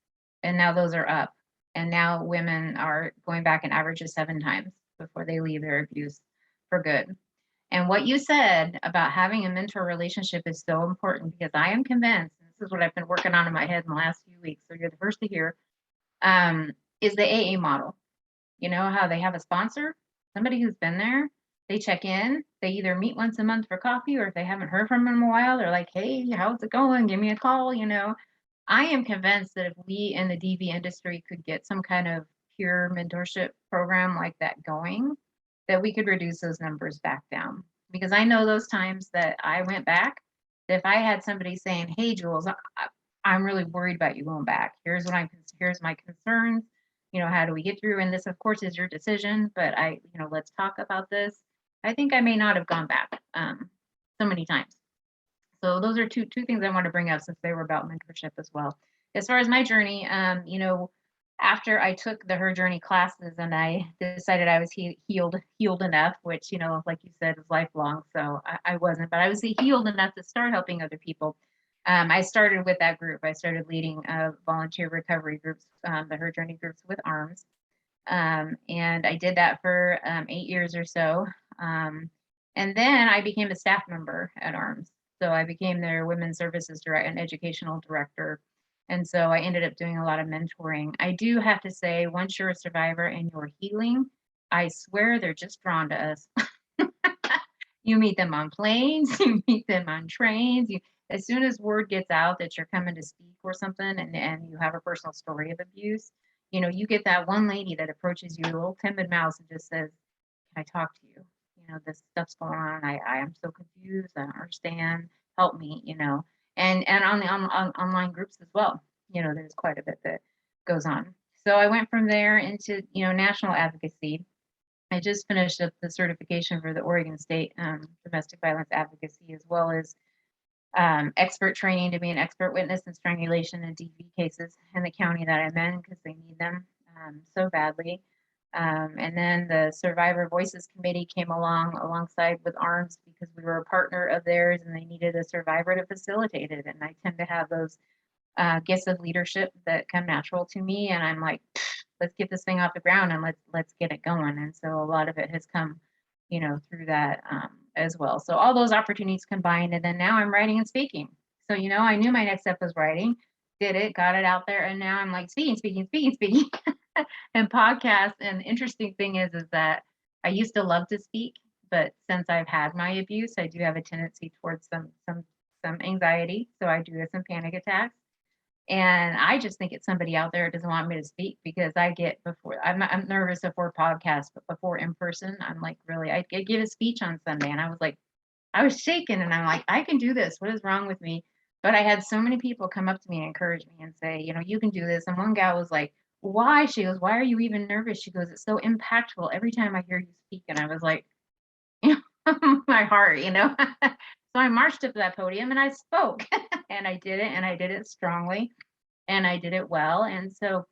and now those are up. And now women are going back an average of 7 times before they leave their abuse for good. And what you said about having a mentor relationship is so important, because I am convinced, and this is what I've been working on in my head in the last few weeks, so you're the first to hear, is the AA model. You know how they have a sponsor, somebody who's been there, they check in, they either meet once a month for coffee, or if they haven't heard from them in a while, they're like, hey, how's it going? Give me a call, I am convinced that if we in the DV industry could get some kind of peer mentorship program like that going, that we could reduce those numbers back down. Because I know those times that I went back, that if I had somebody saying, hey, Jules, I'm really worried about you going back. Here's my concerns. how do we get through? And this, of course, is your decision, but let's talk about this. I think I may not have gone back so many times. So those are two things I want to bring up since they were about mentorship as well. As far as my journey, after I took the Her Journey classes and I decided I was healed enough, which, like you said, is lifelong. So I wasn't, but I was healed enough to start helping other people. I started with that group. I started leading volunteer recovery groups, the Her Journey groups with ARMS. And I did that for 8 years or so. And then I became a staff member at ARMS. So I became their women's services director and educational director. And so I ended up doing a lot of mentoring. I do have to say, once you're a survivor and you're healing, I swear they're just drawn to us. You meet them on planes, you meet them on trains. As soon as word gets out that you're coming to speak or something and you have a personal story of abuse, you get that one lady that approaches you, a little timid mouse, and just says, "Can I talk to you? This stuff's going on. I am so confused. I don't understand. Help me." And on the online groups as well. There's quite a bit that goes on. So I went from there into national advocacy. I just finished up the certification for the Oregon State domestic violence advocacy, as well as expert training to be an expert witness in strangulation and DV cases in the county that I'm in, because they need them so badly. And then the Survivor Voices Committee came alongside with ARMS, because we were a partner of theirs and they needed a survivor to facilitate it. And I tend to have those gifts of leadership that come natural to me. And I'm like, let's get this thing off the ground and let's get it going. And so a lot of it has come, through that as well. So all those opportunities combined. And then now I'm writing and speaking. So, I knew my next step was writing, did it, got it out there. And now I'm like speaking. And podcasts. And the interesting thing is that I used to love to speak, but since I've had my abuse, I do have a tendency towards some anxiety. So I do have some panic attacks. And I just think it's somebody out there who doesn't want me to speak, because I'm nervous before podcasts, but before in person, I'm like, really, I give a speech on Sunday and I was shaking and I'm like, I can do this. What is wrong with me? But I had so many people come up to me and encourage me and say, you can do this. And one gal was like, why? She goes, why are you even nervous? She goes, it's so impactful every time I hear you speak. And I was like, my heart. So I marched up to that podium and I spoke and I did it, and I did it strongly and I did it well. And so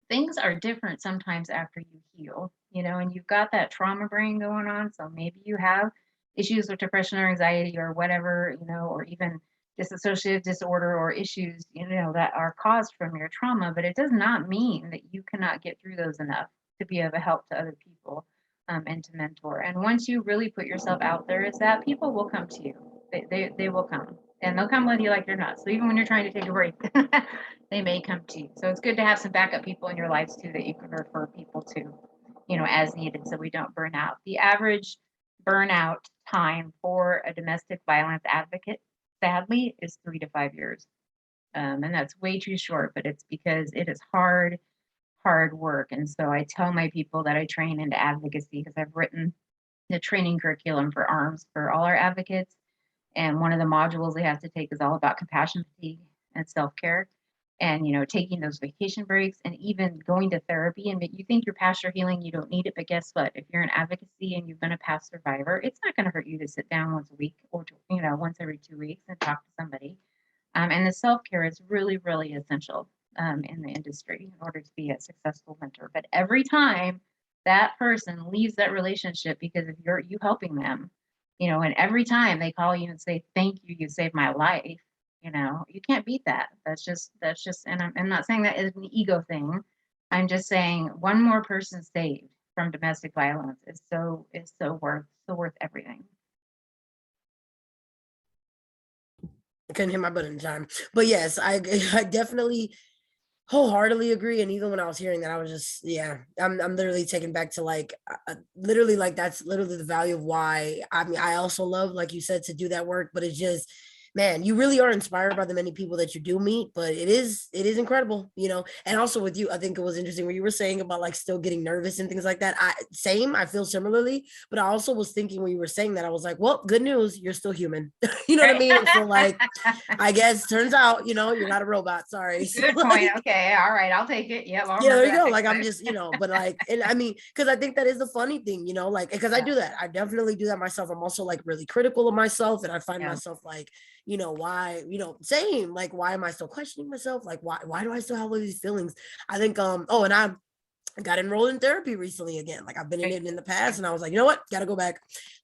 things are different sometimes after you heal, and you've got that trauma brain going on. So maybe you have issues with depression or anxiety or whatever, or even dissociative disorder or issues, that are caused from your trauma, but it does not mean that you cannot get through those enough to be of a help to other people. And to mentor. And once you really put yourself out there, is that people will come to you. They will come, and they'll come with you like you're nuts. So even when you're trying to take a break, they may come to you. So it's good to have some backup people in your lives too that you can refer people to, as needed, so we don't burn out. The average burnout time for a domestic violence advocate, sadly, is 3 to 5 years. And that's way too short, but it's because it is hard work. And so I tell my people that I train into advocacy, because I've written the training curriculum for ARMS for all our advocates. And one of the modules they have to take is all about compassion fatigue and self-care, and taking those vacation breaks, and even going to therapy. And you think you're past your healing, you don't need it, but guess what? If you're in advocacy and you've been a past survivor, it's not going to hurt you to sit down once a week or once every 2 weeks and talk to somebody. And the self-care is really, really essential in the industry in order to be a successful mentor. But every time that person leaves that relationship because of you helping them, and every time they call you and say, thank you, you saved my life, you can't beat that. That's just, and I'm not saying that is an ego thing. I'm just saying one more person saved from domestic violence is so worth everything. I couldn't hit my button in time, but yes, I definitely wholeheartedly agree. And even when I was hearing that, I was just, I'm literally taken back to literally that's literally the value of why. I mean, I also love, like you said, to do that work, but it's just Man, you really are inspired by the many people that you do meet, but it is incredible, and also with you, I think it was interesting what you were saying about like still getting nervous and things like that. I feel similarly, but I also was thinking when you were saying that, I was like, well, good news, you're still human. You know what I Right. mean? And so like, I guess turns out, you're not a robot. Sorry. So, Good point. Okay. All right. I'll take it. Yep. I'll yeah, there remember you that go. next Like I'm time. just, but like, and I mean, because I think that is the funny thing, like, because I Yeah. do that. I definitely do that myself. I'm also like really critical of myself, and I find Yeah. myself like, why, same, like, why am I still questioning myself? Like, why do I still have all these feelings? I think, oh, and I got enrolled in therapy recently again. Like I've been in Right. it in the past, and I was like, you know what? Gotta go back.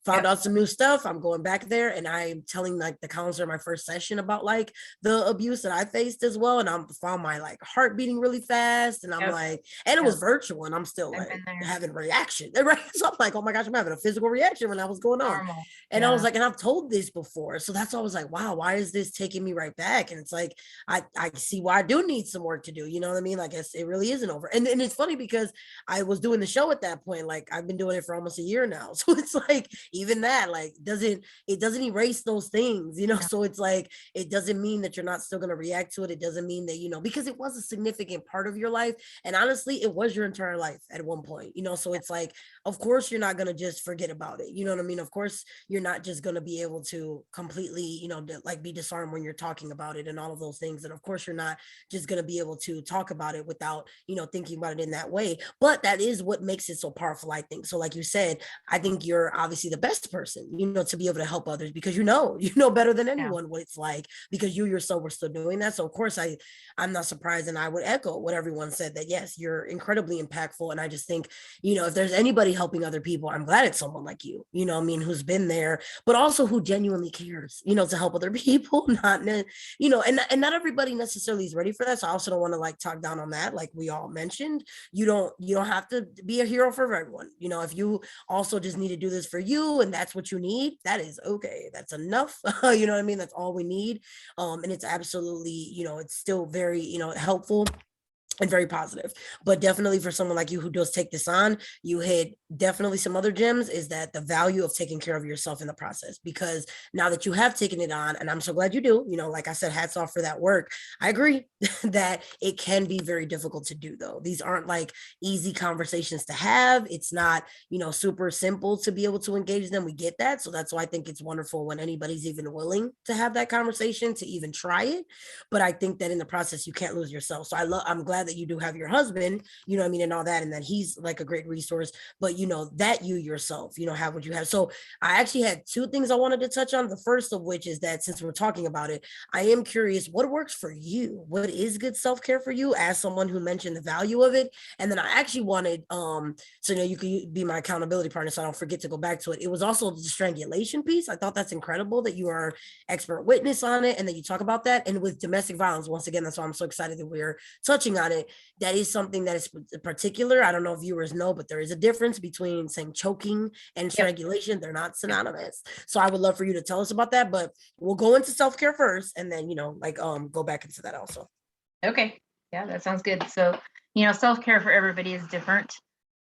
Found Yep. out some new stuff. I'm going back there, and I'm telling like the counselor my first session about like the abuse that I faced as well. And I found my like heart beating really fast, and I'm Yep. like, and it Yep. was virtual, and I'm still I've like been there. having reaction, right? So I'm like, oh my gosh, I'm having a physical reaction when that was going on. Normal. And I was Yeah. like, and I've told this before, so that's why I was like, wow, why is this taking me right back? And it's like, I see why I do need some work to do. You know what I mean? Like it really isn't over. And it's funny because I was doing the show at that point. Like I've been doing it for almost a year now. So it's like even that, like, doesn't erase those things. Yeah. So it's like it doesn't mean that you're not still gonna react to it. It doesn't mean that, because it was a significant part of your life. And honestly, it was your entire life at one point. So it's like, of course, you're not gonna just forget about it. You know what I mean? Of course, you're not just gonna be able to completely, like be disarmed when you're talking about it and all of those things. And of course, you're not just gonna be able to talk about it without, thinking about it in that way. But that is what makes it so powerful, I think. So like you said, I think you're obviously the best person, to be able to help others, because you know better than Yeah. anyone what it's like, because you yourself were still doing that. So of course I'm not surprised, and I would echo what everyone said, that yes, you're incredibly impactful. And I just think, if there's anybody helping other people, I'm glad it's someone like you know what I mean, who's been there, but also who genuinely cares, to help other people. Not, and not everybody necessarily is ready for that. So I also don't want to like talk down on that. Like we all mentioned, you don't have to be a hero for everyone. If you also just need to do this for you and that's what you need, that is okay. That's enough. You know what I mean? That's all we need. And it's absolutely, it's still very, helpful and very positive. But definitely for someone like you who does take this on, you hit definitely some other gems, is that the value of taking care of yourself in the process. Because now that you have taken it on, and I'm so glad you do, like I said, hats off for that work. I agree that it can be very difficult to do, though. These aren't like easy conversations to have. It's not, super simple to be able to engage them. We get that. So that's why I think it's wonderful when anybody's even willing to have that conversation, to even try it. But I think that in the process, you can't lose yourself. So I'm glad that you do have your husband, what I mean, and all that, and that he's like a great resource. But that you yourself, have what you have. So I actually had two things I wanted to touch on. The first of which is that, since we're talking about it, I am curious, what works for you? What is good self-care for you, as someone who mentioned the value of it? And then I actually wanted, so you could be my accountability partner, so I don't forget to go back to it. It was also the strangulation piece. I thought that's incredible that you are expert witness on it and that you talk about that. And with domestic violence, once again, that's why I'm so excited that we're touching on it. That is something that is particular. I don't know if viewers know, but there is a difference between saying choking and strangulation. They're not synonymous. So I would love for you to tell us about that, but we'll go into self-care first, and then, go back into that also. Okay. Yeah, that sounds good. So, self-care for everybody is different.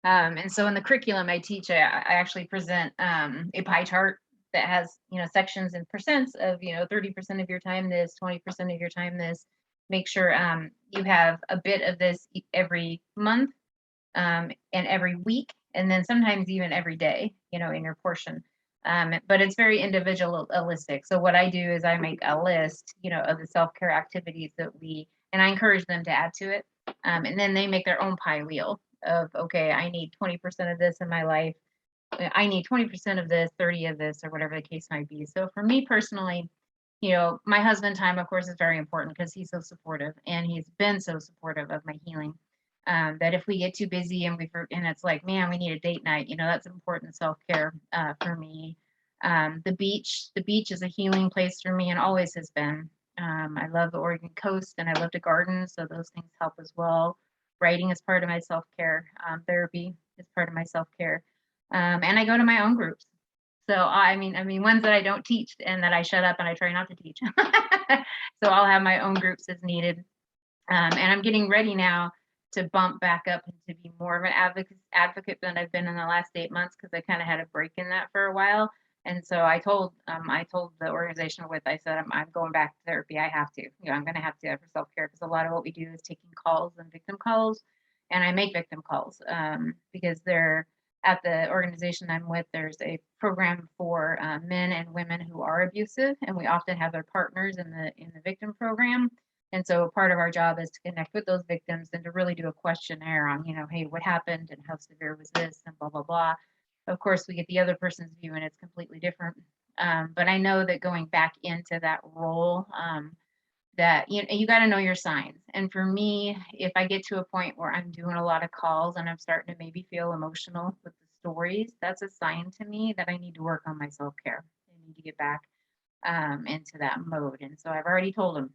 And so in the curriculum I teach, I actually present a pie chart that has, sections and percents of, 30% of your time this, 20% of your time this. Make sure you have a bit of this every month, and every week, and then sometimes even every day, in your portion. But it's very individualistic. So what I do is I make a list, of the self-care activities and I encourage them to add to it. And then they make their own pie wheel of, okay, I need 20% of this in my life. I need 20% of this, 30 of this, or whatever the case might be. So for me personally, my husband time, of course, is very important because he's so supportive, and he's been so supportive of my healing. That if we get too busy and and it's like, man, we need a date night, that's important self-care for me. The beach is a healing place for me and always has been. I love the Oregon coast and I love to garden, so those things help as well. Writing is part of my self-care. Therapy is part of my self-care. And I go to my own groups. So I mean, ones that I don't teach and that I shut up and I try not to teach. So I'll have my own groups as needed. And I'm getting ready now to bump back up and to be more of an advocate than I've been in the last 8 months, because I kind of had a break in that for a while. And so I told the organization with, I said, I'm going back to therapy. I have to, I'm going to have to for self-care, because a lot of what we do is taking calls and victim calls, and I make victim calls, because they're at the organization I'm with. There's a program for men and women who are abusive, and we often have their partners in the victim program. And so part of our job is to connect with those victims and to really do a questionnaire on, hey, what happened and how severe was this and blah, blah, blah. Of course, we get the other person's view and it's completely different. But I know that going back into that role, that you got to know your signs. And for me, if I get to a point where I'm doing a lot of calls and I'm starting to maybe feel emotional with the stories, that's a sign to me that I need to work on my self-care. I need to get back into that mode. And so I've already told them,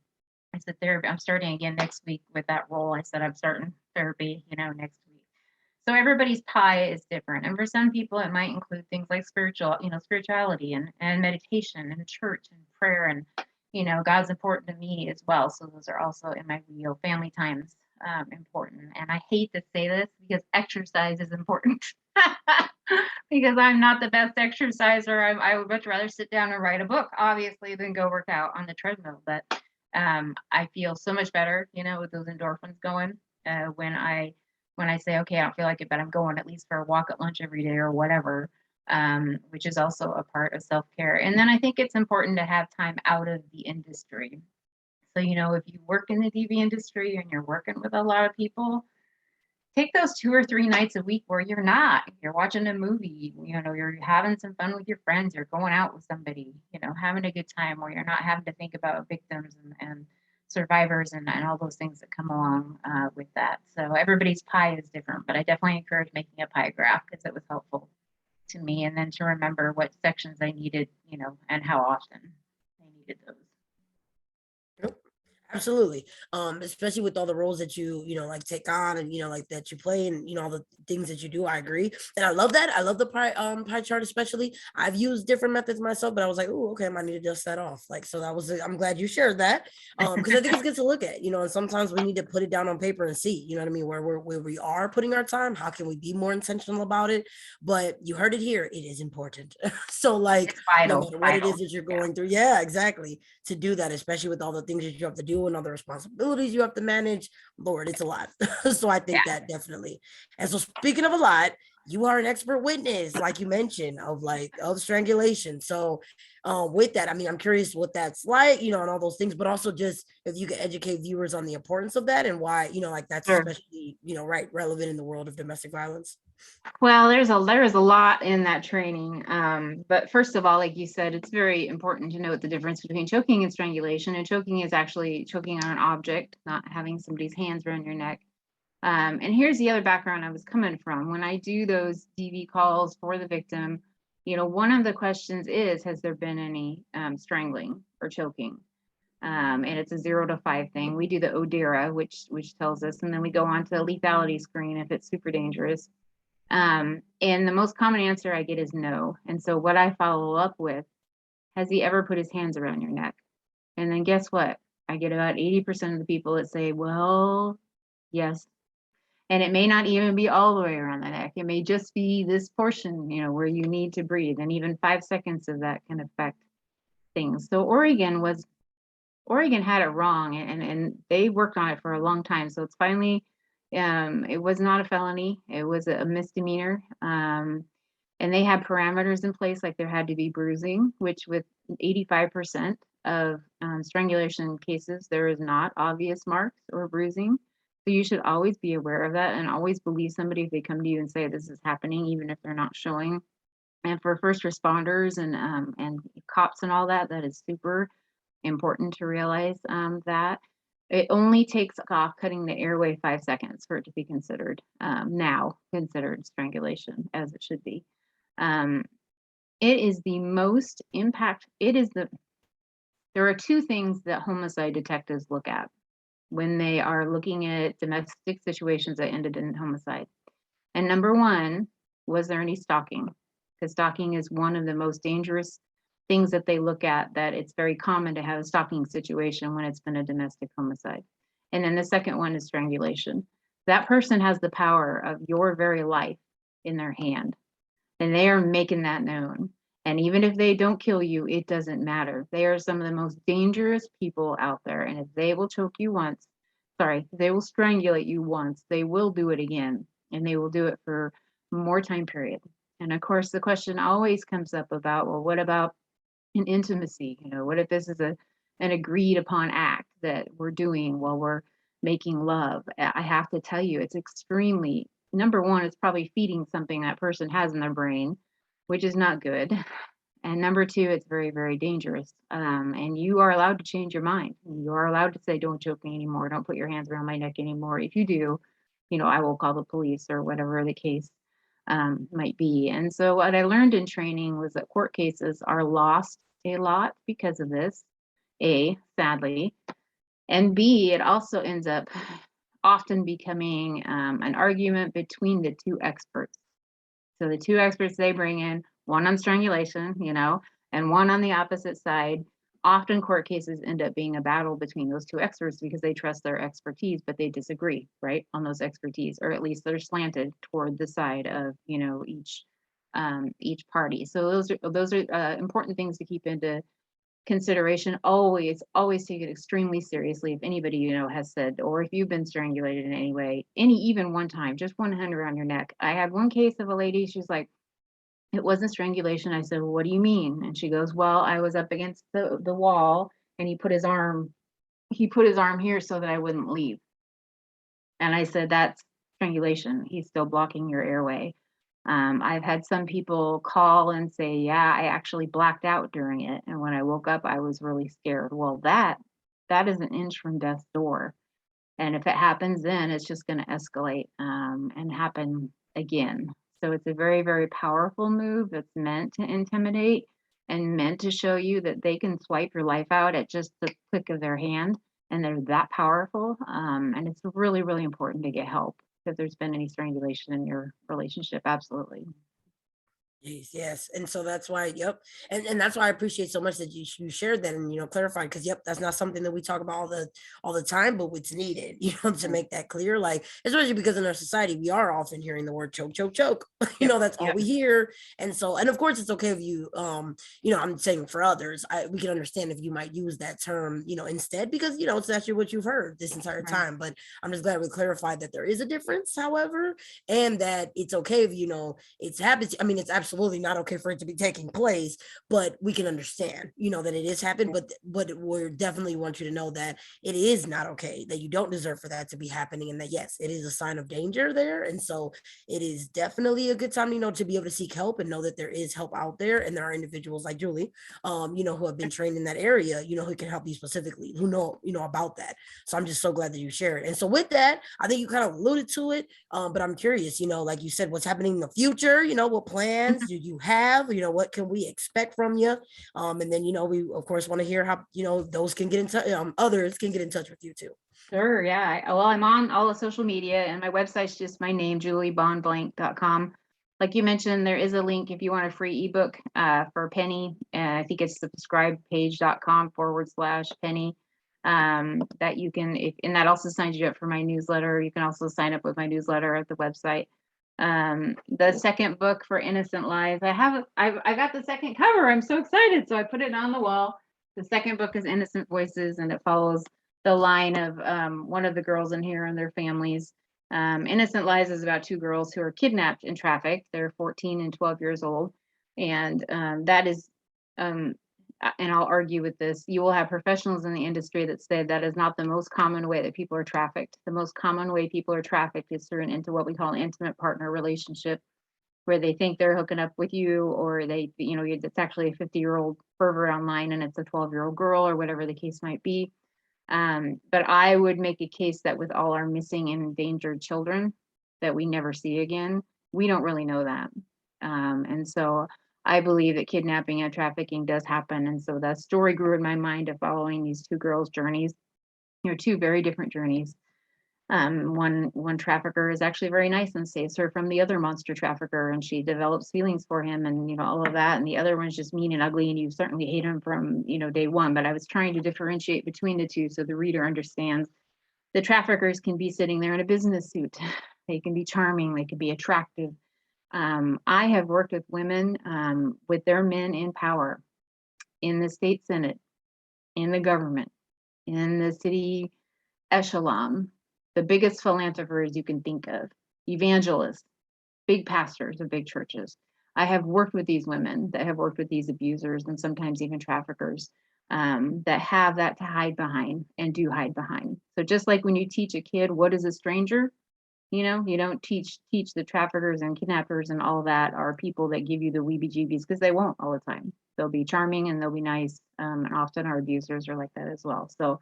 I said, therapy, I'm starting again next week with that role. I said, I'm starting therapy, next week. So everybody's pie is different. And for some people, it might include things like spirituality and meditation and church and prayer. And, God's important to me as well. So those are also in my wheel. Family time's important. And I hate to say this because exercise is important. Because I'm not the best exerciser. I would much rather sit down and write a book, obviously, than go work out on the treadmill. But I feel so much better, with those endorphins going, when I say, okay, I don't feel like it, but I'm going at least for a walk at lunch every day or whatever, which is also a part of self-care. And then I think it's important to have time out of the industry. So, if you work in the TV industry and you're working with a lot of people, take those 2 or 3 nights a week where you're watching a movie, you're having some fun with your friends, you're going out with somebody, having a good time where you're not having to think about victims and survivors and all those things that come along with that. So everybody's pie is different, but I definitely encourage making a pie graph because it was helpful to me. And then to remember what sections I needed, and how often I needed those. Absolutely. Especially with all the roles that you like take on and like that you play and all the things that you do. I agree. And I love that. I love the pie chart, especially. I've used different methods myself, but I was like, oh, okay, I might need to dust that off. Like, so I'm glad you shared that. Because I think it's good to look at, and sometimes we need to put it down on paper and see, what I mean, where we are putting our time, how can we be more intentional about it? But you heard it here, it is important. So like It's vital, no matter what it vital. is that you're going through, yeah, exactly. To do that, especially with all the things that you have to do and all the responsibilities you have to manage, Lord, it's a lot. So I think that definitely. And so speaking of a lot, you are an expert witness, like you mentioned, of strangulation. So with that, I mean, I'm curious what that's like, and all those things, but also just if you could educate viewers on the importance of that and why, like that's Sure. especially, right, relevant in the world of domestic violence. Well, there's a lot in that training. But first of all, like you said, it's very important to note the difference between choking and strangulation. And choking is actually choking on an object, not having somebody's hands around your neck. And here's the other background I was coming from. When I do those DV calls for the victim, one of the questions is, has there been any strangling or choking? And it's a 0 to 5 thing. We do the ODERA, which tells us, and then we go on to a lethality screen if it's super dangerous. And the most common answer I get is no. And so what I follow up with, has he ever put his hands around your neck? And then guess what? I get about 80% of the people that say, well, yes. And it may not even be all the way around the neck. It may just be this portion, where you need to breathe. And even 5 seconds of that can affect things. So Oregon had it wrong, and they worked on it for a long time. So it's finally, it was not a felony. It was a misdemeanor. And they had parameters in place, like there had to be bruising, which with 85% of strangulation cases, there is not obvious marks or bruising. So you should always be aware of that and always believe somebody if they come to you and say this is happening, even if they're not showing. And for first responders and cops and all that, that is super important to realize that it only takes off cutting the airway 5 seconds for it to be considered strangulation, as it should be. It is the most impact. There are 2 things that homicide detectives look at when they are looking at domestic situations that ended in homicide. And number 1, was there any stalking? Because stalking is one of the most dangerous things that they look at, that it's very common to have a stalking situation when it's been a domestic homicide. And then the second one is strangulation. That person has the power of your very life in their hand, and they are making that known. And even if they don't kill you, it doesn't matter. They are some of the most dangerous people out there. And if they will choke you once, sorry, they will strangulate you once, they will do it again. And they will do it for more time period. And of course, the question always comes up about, well, what about in intimacy? What if this is an agreed upon act that we're doing while we're making love? I have to tell you, it's extremely, number one, it's probably feeding something that person has in their brain, which is not good. And number two, it's very, very dangerous. And you are allowed to change your mind. You are allowed to say, don't choke me anymore. Don't put your hands around my neck anymore. If you do, I will call the police or whatever the case might be. And so what I learned in training was that court cases are lost a lot because of this, A, sadly, and B, it also ends up often becoming an argument between the two experts. So the two experts they bring in, one on strangulation, and one on the opposite side. Often court cases end up being a battle between those two experts because they trust their expertise, but they disagree, right, on those expertise, or at least they're slanted toward the side of, each party. So those are important things to keep into consideration. Always take it extremely seriously if anybody has said, or if you've been strangulated in any way, even one time, just one hand around your neck. I had one case of a lady, she's like, it wasn't strangulation. I said, well, what do you mean? And she goes, well, I was up against the wall and he put his arm here so that I wouldn't leave. And I said, that's strangulation. He's still blocking your airway. I've had some people call and say, yeah, I actually blacked out during it. And when I woke up, I was really scared. Well, that is an inch from death's door. And if it happens, then it's just going to escalate and happen again. So it's a very, very powerful move that's meant to intimidate and meant to show you that they can swipe your life out at just the click of their hand. And they're that powerful. And it's really, really important to get help if there's been any strangulation in your relationship. Absolutely. Yes. And so that's why, yep. And that's why I appreciate so much that you shared that and clarified, because yep, that's not something that we talk about all the time, but it's needed, to make that clear. Like, especially because in our society we are often hearing the word choke, choke, choke. That's all we hear. And so, and of course it's okay if you I'm saying for others, we can understand if you might use that term, instead, because it's actually what you've heard this entire time. But I'm just glad we clarified that there is a difference, however, and that it's okay if it's happened. I mean, it's absolutely not okay for it to be taking place, but we can understand, that it is happening. But we definitely want you to know that it is not okay, that you don't deserve for that to be happening, and that yes, it is a sign of danger there. And so it is definitely a good time, to be able to seek help and know that there is help out there, and there are individuals like Julie, who have been trained in that area, who can help you specifically, who know, about that. So I'm just so glad that you shared. And so with that, I think you kind of alluded to it, but I'm curious, like you said, what's happening in the future, what plans do you have, what can we expect from you? And then, we of course want to hear how, those can get in touch, others can get in touch with you too. Sure, yeah. Well, I'm on all the social media, and my website's just my name, juliebonblank.com. Like you mentioned, there is a link if you want a free ebook for a penny. I think it's subscribepage.com/penny. That you can, and that also signs you up for my newsletter. You can also sign up with my newsletter at the website. The second book, For Innocent Lies, I got the second cover. I'm so excited. So I put it on the wall. The second book is Innocent Voices, and it follows the line of one of the girls in here and their families. Innocent Lies is about two girls who are kidnapped and trafficked. They're 14 and 12 years old. And that is, and I'll argue with this, you will have professionals in the industry that say that is not the most common way that people are trafficked. The most common way people are trafficked is through into what we call an intimate partner relationship, where they think they're hooking up with you, or they, it's actually a 50-year-old pervert online and it's a 12-year-old girl, or whatever the case might be. But I would make a case that with all our missing and endangered children that we never see again, we don't really know that. And so I believe that kidnapping and trafficking does happen. And so that story grew in my mind of following these two girls' journeys. Two very different journeys. One trafficker is actually very nice and saves her from the other monster trafficker, and she develops feelings for him, and all of that. And the other one's just mean and ugly, and you certainly hate him from day one. But I was trying to differentiate between the two so the reader understands. The traffickers can be sitting there in a business suit. They can be charming. They can be attractive. I have worked with women with their men in power in the state senate, in the government, in the city echelon, the biggest philanthropers you can think of, evangelists, big pastors of big churches. I have worked with these women that have worked with these abusers and sometimes even traffickers that have that to hide behind and do hide behind. So just like when you teach a kid what is a stranger, you don't teach the traffickers and kidnappers and all that are people that give you the weebie-jeebies, because they won't all the time. They'll be charming and they'll be nice, and often our abusers are like that as well. So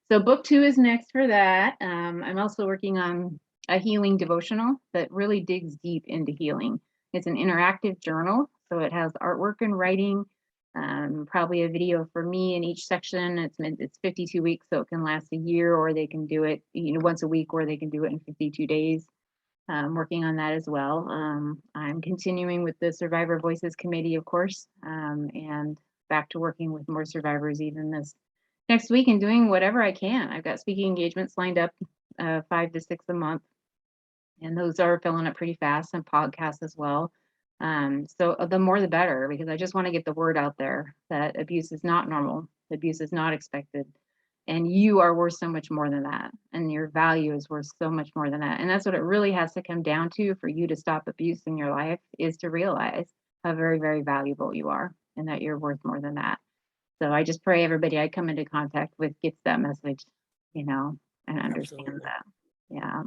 book 2 is next for that. I'm also working on a healing devotional that really digs deep into healing. It's an interactive journal, so it has artwork and writing, probably a video for me in each section. It's 52 weeks, so it can last a year, or they can do it once a week, or they can do it in 52 days. Working on that as well. I'm continuing with the Survivor Voices Committee, of course, and back to working with more survivors even this next week and doing whatever I can. I've got speaking engagements lined up, 5 to 6 a month, and those are filling up pretty fast, and podcasts as well. So the more the better, because I just want to get the word out there that abuse is not normal, abuse is not expected, and you are worth so much more than that, and your value is worth so much more than that. And that's what it really has to come down to for you to stop abuse in your life, is to realize how very, very valuable you are and that you're worth more than that. So I just pray everybody I come into contact with gets that message, and understands Absolutely. that. Yeah.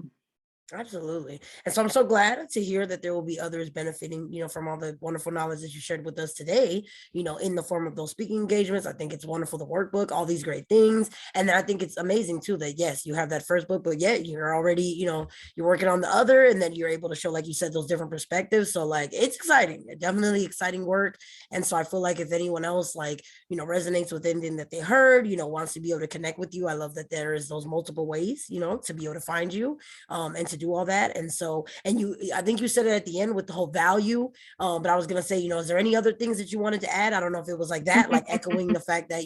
Absolutely. And so I'm so glad to hear that there will be others benefiting, from all the wonderful knowledge that you shared with us today, in the form of those speaking engagements. I think it's wonderful, the workbook, all these great things. And then I think it's amazing too that yes, you have that first book, but yet you're already, you're working on the other, and then you're able to show, like you said, those different perspectives. So like it's exciting, definitely exciting work. And so I feel like if anyone else resonates with anything that they heard, wants to be able to connect with you, I love that there is those multiple ways, to be able to find you and to do all that. And so, I think you said it at the end with the whole value. But I was going to say, is there any other things that you wanted to add? I don't know if it was like that, like echoing the fact that,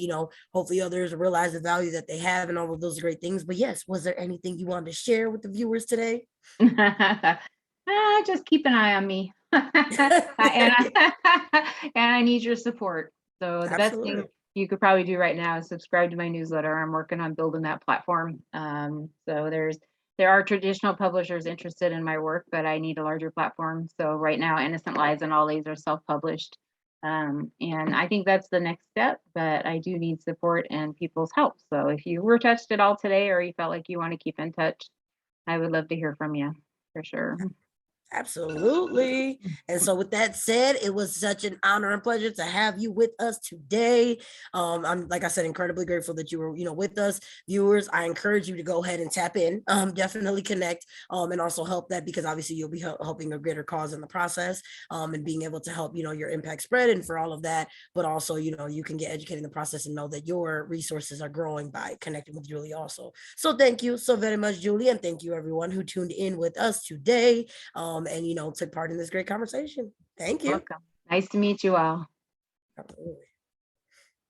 hopefully others realize the value that they have and all of those great things. But yes, was there anything you wanted to share with the viewers today? Just keep an eye on me. and I need your support. So the best thing you could probably do right now is subscribe to my newsletter. I'm working on building that platform. So there are traditional publishers interested in my work, but I need a larger platform. So right now, Innocent Lives and All These are self-published. And I think that's the next step, but I do need support and people's help. So if you were touched at all today, or you felt like you want to keep in touch, I would love to hear from you, for sure. Absolutely. And so with that said, it was such an honor and pleasure to have you with us today. I'm, like I said, incredibly grateful that you were, with us. Viewers, I encourage you to go ahead and tap in, definitely connect, and also help that, because obviously you'll be helping a greater cause in the process, and being able to help, your impact spread, and for all of that. But also, you can get educated in the process and know that your resources are growing by connecting with Julie also. So thank you so very much, Julie. And thank you everyone who tuned in with us today. And took part in this great conversation. Thank you. Welcome. Nice to meet you all. Absolutely.